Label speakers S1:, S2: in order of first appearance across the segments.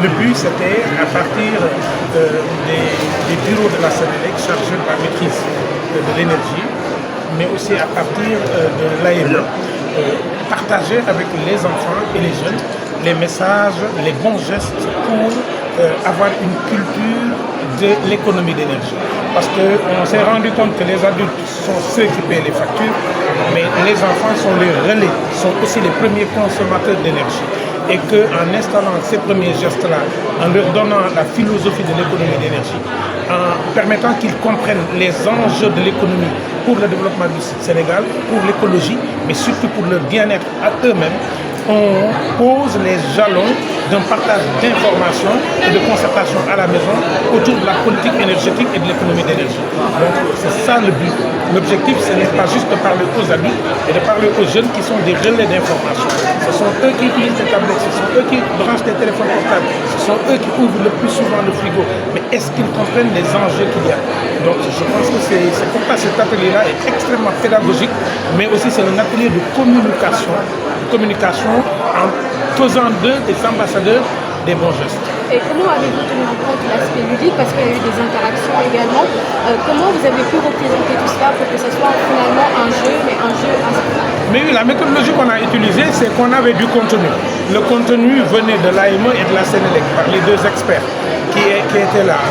S1: Le but, c'était à partir des bureaux de la Sénélec chargés de la maîtrise de l'énergie, mais aussi à partir de l'AME, partager avec les enfants et les jeunes les messages, les bons gestes pour avoir une culture de l'économie d'énergie. Parce qu'on s'est rendu compte que les adultes sont ceux qui paient les factures, mais les enfants sont les relais, sont aussi les premiers consommateurs d'énergie. Et qu'en installant ces premiers gestes-là, en leur donnant la philosophie de l'économie d'énergie, en permettant qu'ils comprennent les enjeux de l'économie pour le développement du Sénégal, pour l'écologie, mais surtout pour leur bien-être à eux-mêmes, on pose les jalons d'un partage d'informations et de concertation à la maison autour de la politique énergétique et de l'économie d'énergie. Donc c'est ça le but. L'objectif, ce n'est pas juste de parler aux adultes, mais de parler aux jeunes qui sont des relais d'information. Ce sont eux qui utilisent les tablettes, ce sont eux qui branchent les téléphones portables, ce sont eux qui ouvrent le plus souvent le frigo. Mais est-ce qu'ils comprennent les enjeux qu'il y a? Donc je pense que c'est pourquoi cet atelier-là est extrêmement pédagogique, mais aussi c'est un atelier de communication en faisant d'eux des ambassadeurs des bons gestes.
S2: Et comment avez-vous tenu en compte l'aspect ludique, parce qu'il y a eu des interactions également, comment vous avez pu représenter tout cela pour que ce soit finalement un jeu, mais un jeu inspirant?
S1: Mais oui, la méthodologie qu'on a utilisée, c'est qu'on avait du contenu. Le contenu venait de l'AME et de la Sénélec par les deux experts qui étaient là,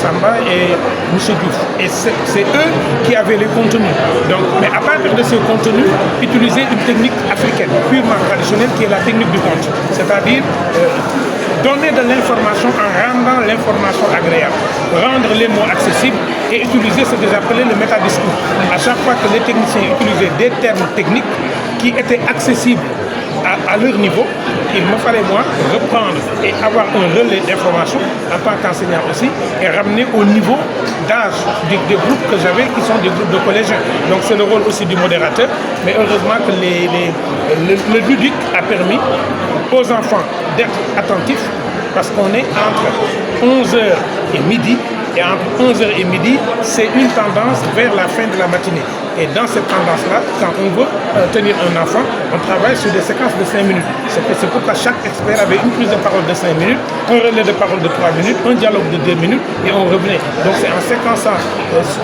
S1: Samba et M. Diouf. Et c'est eux qui avaient les contenus. Donc, mais à partir de ces contenus, utiliser une technique africaine, purement traditionnelle, qui est la technique du conte. C'est-à-dire donner de l'information en rendant l'information agréable, rendre les mots accessibles et utiliser ce que j'appelais le métadiscours. À chaque fois que les techniciens utilisaient des termes techniques qui étaient accessibles à leur niveau, il me fallait moi reprendre et avoir un relais d'information en tant qu'enseignant aussi et ramener au niveau d'âge des groupes que j'avais qui sont des groupes de collégiens. Donc c'est le rôle aussi du modérateur, mais heureusement que le ludique a permis aux enfants d'être attentifs parce qu'on est entre 11h et midi. Et entre 11h et midi, c'est une tendance vers la fin de la matinée. Et dans cette tendance-là, quand on veut tenir un enfant, on travaille sur des séquences de 5 minutes. C'est pourquoi chaque expert avait une prise de parole de 5 minutes, un relais de parole de 3 minutes, un dialogue de 2 minutes, et on revenait. Donc c'est en séquençant,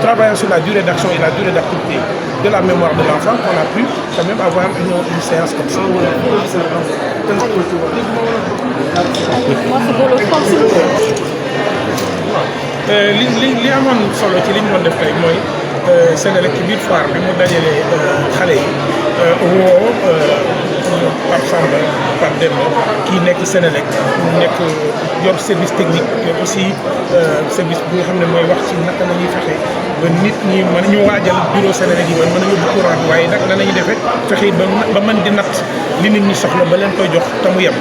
S1: travaillant sur la durée d'action et la durée d'activité de la mémoire de l'enfant qu'on a pu quand même avoir une séance comme ça.
S2: Moi, c'est pour le français.
S1: li amoon solo ci li ñu doon def tey mooy Sénélec ci biir foire bi mu dajalee xale yi woo Pape Samba Pape Demba kii nekk Sénélec nekk yor service technique mais aussi service bi nga xam ne mooy wax ci naka la ñuy fexe ba nit ñi mën ñu waajal bureau Sénélec yi mën a yóbbu courant bi waaye nag nan la ñuy defee fexe ba mën di natt li nit ñi soxla ba leen koy jox te mu yem.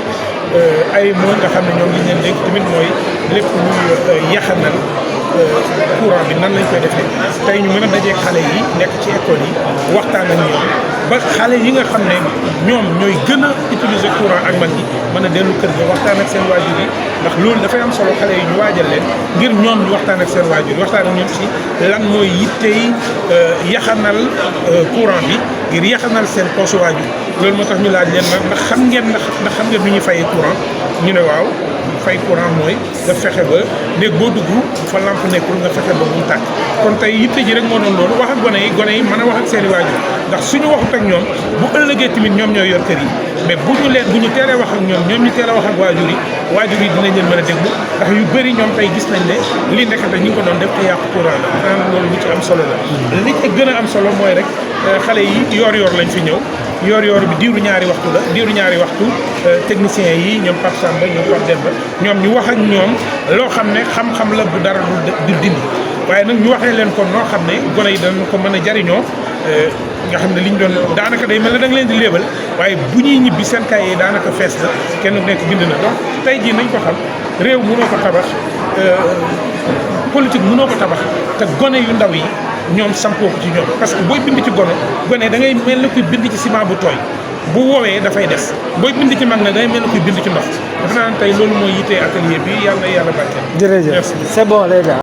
S1: ay moo nga xam ne ñoom li ñu leen dégg tamit mooy lépp luy yaxanal courant bi nan lañ koy defee tey ñu mën a dajeeg xale yi nekk ci école yi waxtaan ak ñoom ba xale yi nga xam ne ñoom ñooy gën a utiliser courant ak mag yi mën a dellu kër ga waxtaan ak seen waajur yi ndax loolu dafay am solo xale yi ñu waajal leen ngir ñoom ñu waxtaan ak seen waajur yi waxtaan ak ñoom si lan mooy yittey yaxanal courant bi ngir yaxanal seen poche waajur loolu moo tax ñu laaj leen ndax xam ngeen nu ñuy fayee courant ñu ne waaw fay courant mooy nga fexe ba néeg boo dugg fa lamp nekkul nga fexe ba mu tàkk kon tey yitte ji rek moo doon loolu wax ak gone yi mën a wax ak seen i waajur ndax suñu waxut ak ñoom bu ëllëgee tamit ñoom ñooy yor kër yi mais bu ñu teelee wax ak ñoom ñu teel a wax ak waajur yi dinañ leen mën a déglu ndax yu bëri ñoom tey gis nañ ne lii nekkate ñu ngi ko doon def te yàqu courant la xanaa loolu lu ci am solo la li ci gën a am solo mooy rek xale yi yoor lañ fi ñëw yoor bi diiru ñaari waxtu techniciens yi ñoom Pape Samba ñoom Pape Demba ñoom ñu wax ak ñoom loo xam ne xam-xam la bu dara du dindi waaye nag ñu waxee leen ko noo xam ne gone yi danañ ko mën a jariñoo nga xam ne liñ doon daanaka day mel ne da nga leen di léebal waaye bu ñuy ñibbi seen kaye yi daanaka fees na kenn nekk bind na donc tey jii nañ ko xam réew mënoo ko tabax politique mënoo ko tabax te gone yu ndaw yi ñoom sampoo ko ci ñoom parce que booy bind ci gone da ngay mel ne kuy bind ci ciment bu tooy bu woowee dafay des booy bind ci mag na day mel ne kuy bind ci ndox dafa naa tey loolu mooy yittee atelier bi yàlla barkeel.
S3: jërëjëf c'est bon les gars.